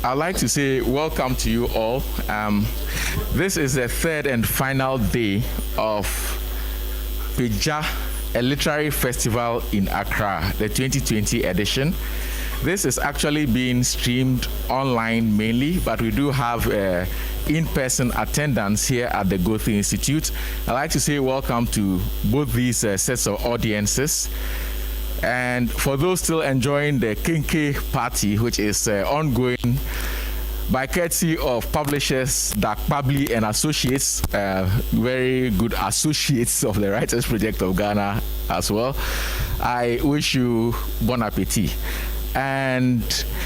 I'd like to say welcome to you all. This is the third and final day of Pija, a literary festival in Accra, the 2020 edition. This is actually being streamed online mainly, but we do have in-person attendance here at the Goethe Institute. I'd like to say welcome to both these sets of audiences. And for those still enjoying the Kinke party, which is ongoing by courtesy of publishers Dakpabli and Associates, very good associates of the Writers Project of Ghana as well, I wish you bon appetit. And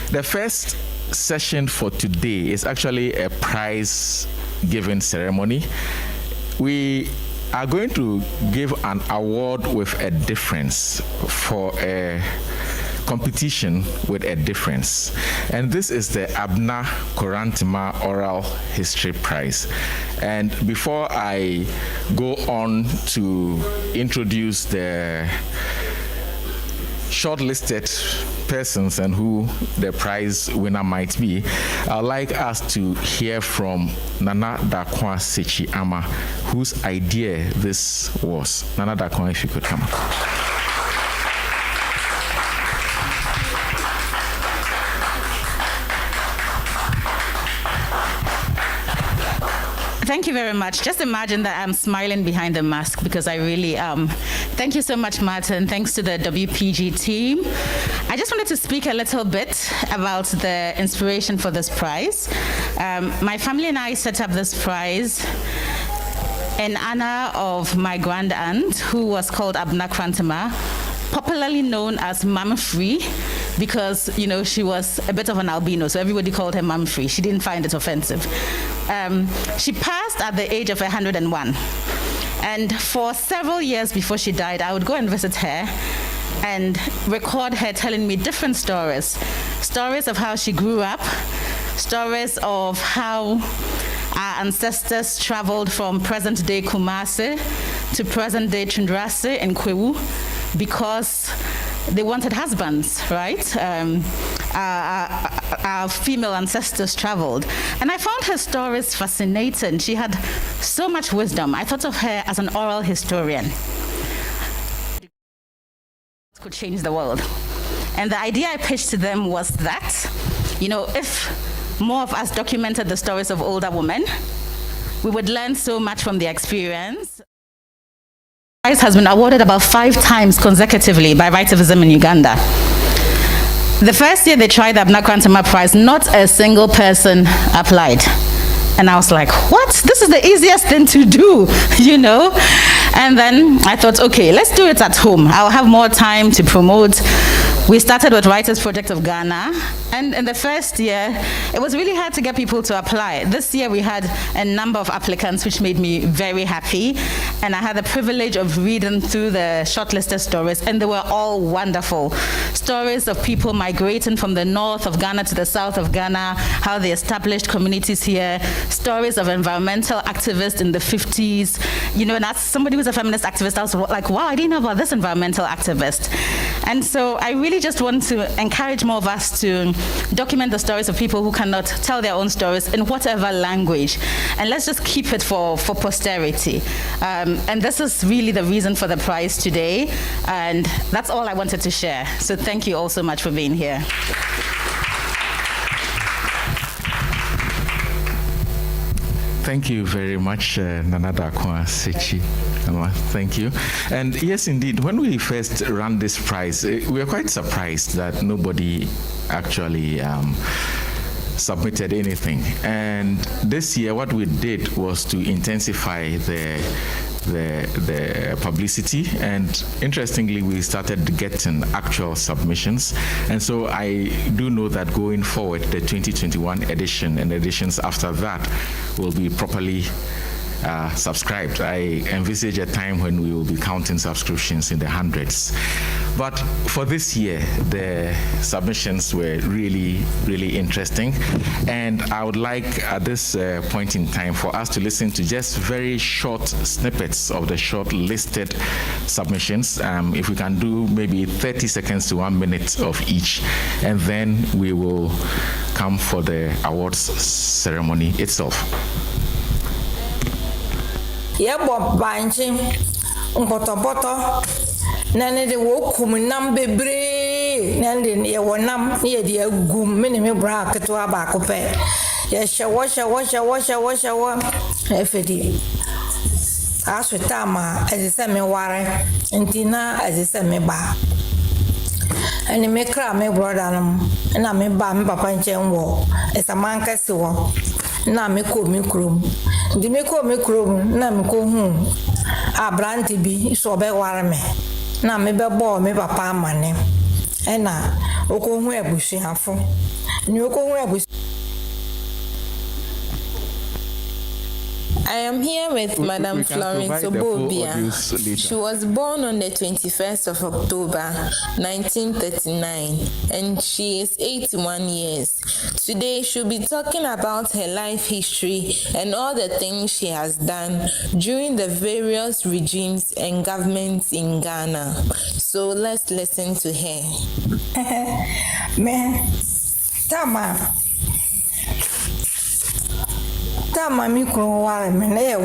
the first session for today is actually a prize giving ceremony. We are going to give an award with a difference for a competition with a difference. And this is the Abena Korantemaa Oral History Prize. And before I go on to introduce the shortlisted persons and who the prize winner might be, I'd like us to hear from Nana Dakwah Sechi-Ama, whose idea this was. Nana Dakwah, if you could come. Thank you very much. Just imagine that I'm smiling behind the mask because I really am. Thank you so much, Martin. Thanks to the WPG team. I just wanted to speak a little bit about the inspiration for this prize. My family and I set up this prize in honor of my grand aunt, who was called Abena Korantemaa, popularly known as Mum Free, because, you know, she was a bit of an albino, so everybody called her Mum Free. She didn't find it offensive. She passed at the age of 101. And for several years before she died, I would go and visit her and record her telling me different stories. Stories of how she grew up, stories of how our ancestors traveled from present-day Kumasi to present-day Chindrase and Kwewu because they wanted husbands, right? Our female ancestors traveled. And I found her stories fascinating. She had so much wisdom. I thought of her as an oral historian. Could change the world. And the idea I pitched to them was that, you know, if more of us documented the stories of older women, we would learn so much from their experience. The prize has been awarded about 5 times consecutively by Vitivism in Uganda. The first year they tried the Abena Korantemaa Prize, not a single person applied. And I was like, what? This is the easiest thing to do, you know? And then I thought, okay, let's do it at home. I'll have more time to promote. We started with Writers Project of Ghana, and in the first year, it was really hard to get people to apply. This year, we had a number of applicants, which made me very happy, and I had the privilege of reading through the shortlisted stories, and they were all wonderful. Stories of people migrating from the north of Ghana to the south of Ghana, how they established communities here, stories of environmental activists in the 50s. You know, and as somebody who's a feminist activist, I was like, wow, I didn't know about this environmental activist. And so I really just want to encourage more of us to document the stories of people who cannot tell their own stories in whatever language. And let's just keep it for posterity. And this is really the reason for the prize today. And that's all I wanted to share. So thank you all so much for being here. Thank you very much, Nana Dakwah Sechi-Ama. Thank you. And yes, indeed, when we first ran this prize, we were quite surprised that nobody actually submitted anything. And this year, what we did was to intensify the publicity, and interestingly we started getting actual submissions, and so I do know that going forward the 2021 edition and editions after that will be properly subscribed. I envisage a time when we will be counting subscriptions in the hundreds. But for this year, the submissions were really, really interesting. And I would like at this point in time for us to listen to just very short snippets of the short-listed submissions. If we can do maybe 30 seconds to 1 minute of each, and then we will come for the awards ceremony itself. Yebo banchi mpotopoto nane de wokum nam bebre nane ye wonam ye de agum me ne me bra keto aba ko pe ye hyewo efedi aswetama azise me ware ntina azise me ba ani me kra me brother nam na me ba me papa nchen wo esamanka si wo na me ko me krom ndi me ko me krom na me ko hu abranti bi so be ware me na me be bo me papa amane na oko hu ebusuafo ni oko hu ebusu. I am here with Madam Florence Obobia. She was born on the 21st of October, 1939, and she is 81 years. Today, she'll be talking about her life history and all the things she has done during the various regimes and governments in Ghana. So let's listen to her. Tama mi kuro ware me na ye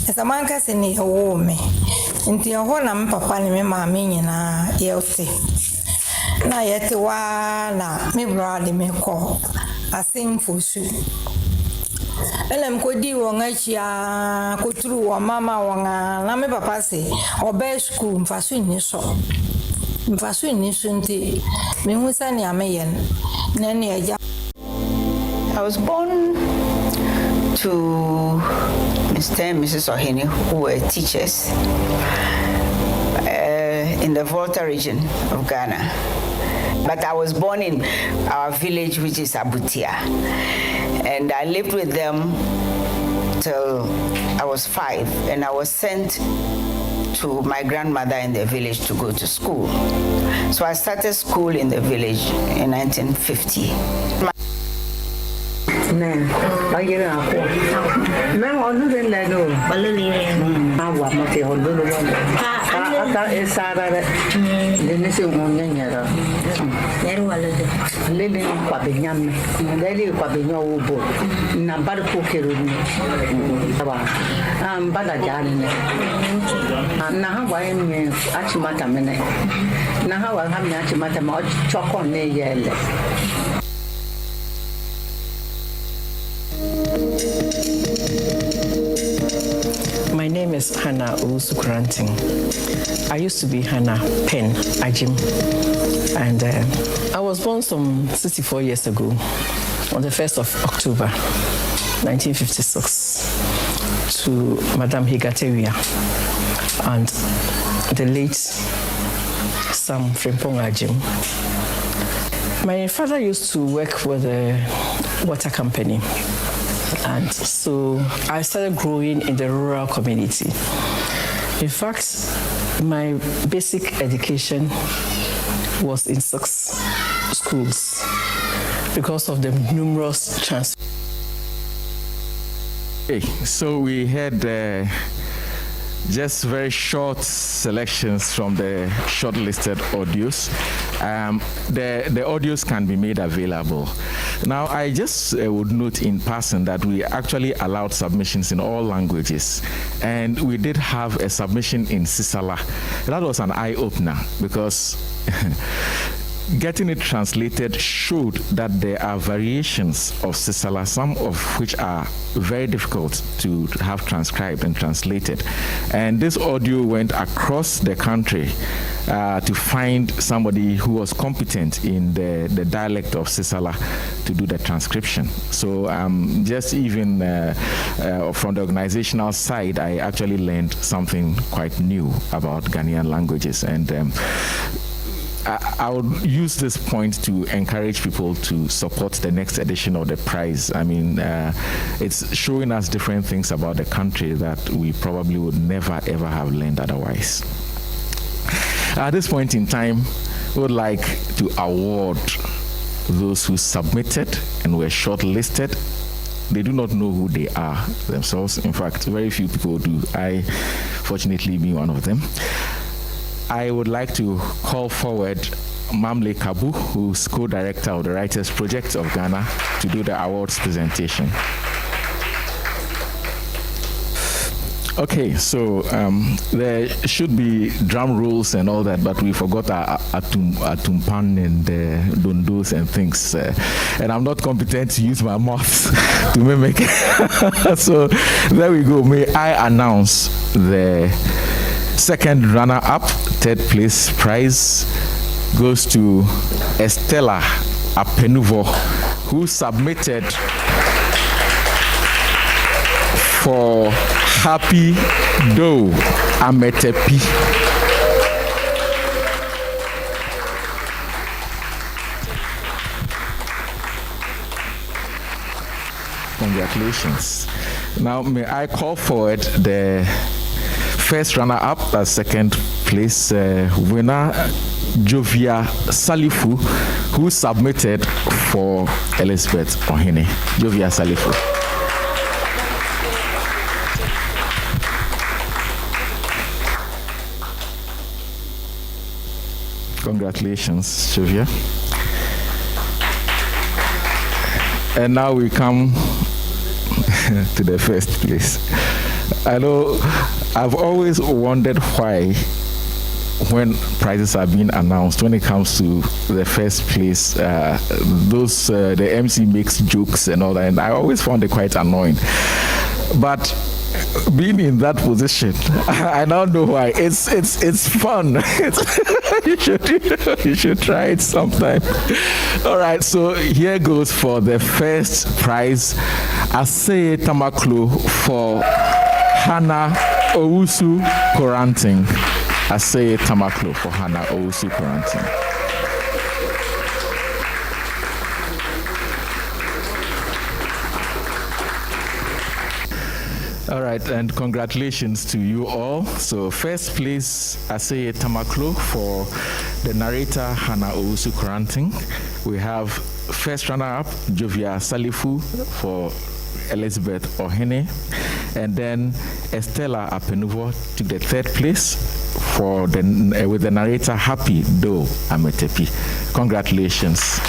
Samankase ne wo me nti ho na me papa ne me maame nyina ye ote na ye te wa na me brother me ko asimfo su elem ko di won achia ko turu wo mama won na me papa se obe school mfaso ni so nti me hu sa ne ameyen na ne eja. I was born to Mr. and Mrs. Ohene, who were teachers in the Volta region of Ghana. But I was born in our village, which is Abutia. And I lived with them till I was 5. And I was sent to my grandmother in the village to go to school. So I started school in the village in 1950. Nè, bây giờ là cô, mấy họ nó lên là đồ, hoa mà thì họ luôn luôn, ta xa ra đấy, nên nó sử dụng nhanh nhẹ rồi, lên lên quả bình nhâm này, đây là quả bình nhau bột, nằm bắt được kia rồi, bắt là giá này, na hawa em achimata mene, na hawa hamnya achimata mà cho con này vậy. My name is Hannah Korantemaa. I used to be Hannah Pen Ajim, and I was born some 64 years ago on the 1st of October 1956 to Madame Higatewia and the late Sam Frimpong Ajim. My father used to work with a water company. And so I started growing in the rural community. In fact, my basic education was in 6 schools because of the numerous transfers. Okay, so we had just very short selections from the shortlisted audios. The audios can be made available. Now, I just would note in passing that we actually allowed submissions in all languages, and we did have a submission in Sisala. That was an eye-opener because getting it translated showed that there are variations of Sisala, some of which are very difficult to have transcribed and translated. And this audio went across the country to find somebody who was competent in the dialect of Sisala to do the transcription. So just even from the organizational side, I actually learned something quite new about Ghanaian languages. And I would use this point to encourage people to support the next edition of the prize. I mean, it's showing us different things about the country that we probably would never, ever have learned otherwise. At this point in time, we would like to award those who submitted and were shortlisted. They do not know who they are themselves. In fact, very few people do. I, fortunately, being one of them. I would like to call forward Mamle Kabu, who's co-director of the Writers Project of Ghana, to do the awards presentation. Okay, so there should be drum rolls and all that, but we forgot our atumpan and dondos and things. And I'm not competent to use my mouth to mimic. So there we go. May I announce the second runner-up, third place prize goes to Estella Apenuvo, who submitted for Happy Do Ametepi. Congratulations. Now, may I call forward the first runner-up, second place winner, Jovia Salifu, who submitted for Elizabeth Ohene. Jovia Salifu. Congratulations, Jovia. And now we come to the first place. I know I've always wondered why, when prizes are being announced, when it comes to the first place, the MC makes jokes and all that, and I always found it quite annoying. But being in that position, I now know why. It's fun. You should try it sometime. All right, so here goes for the first prize. Aseye Tamaklo for Hannah Owusu Koranting. Aseye Tamaklo for Hannah Owusu Koranting. All right, and congratulations to you all. So first place, Aseye Tamaklo for the narrator, Hannah Owusu Koranting. We have first runner-up, Jovia Salifu for Elizabeth Ohene. And then Estella Apenuvo took the third place for with the narrator, Happy Do Ametepi. Congratulations.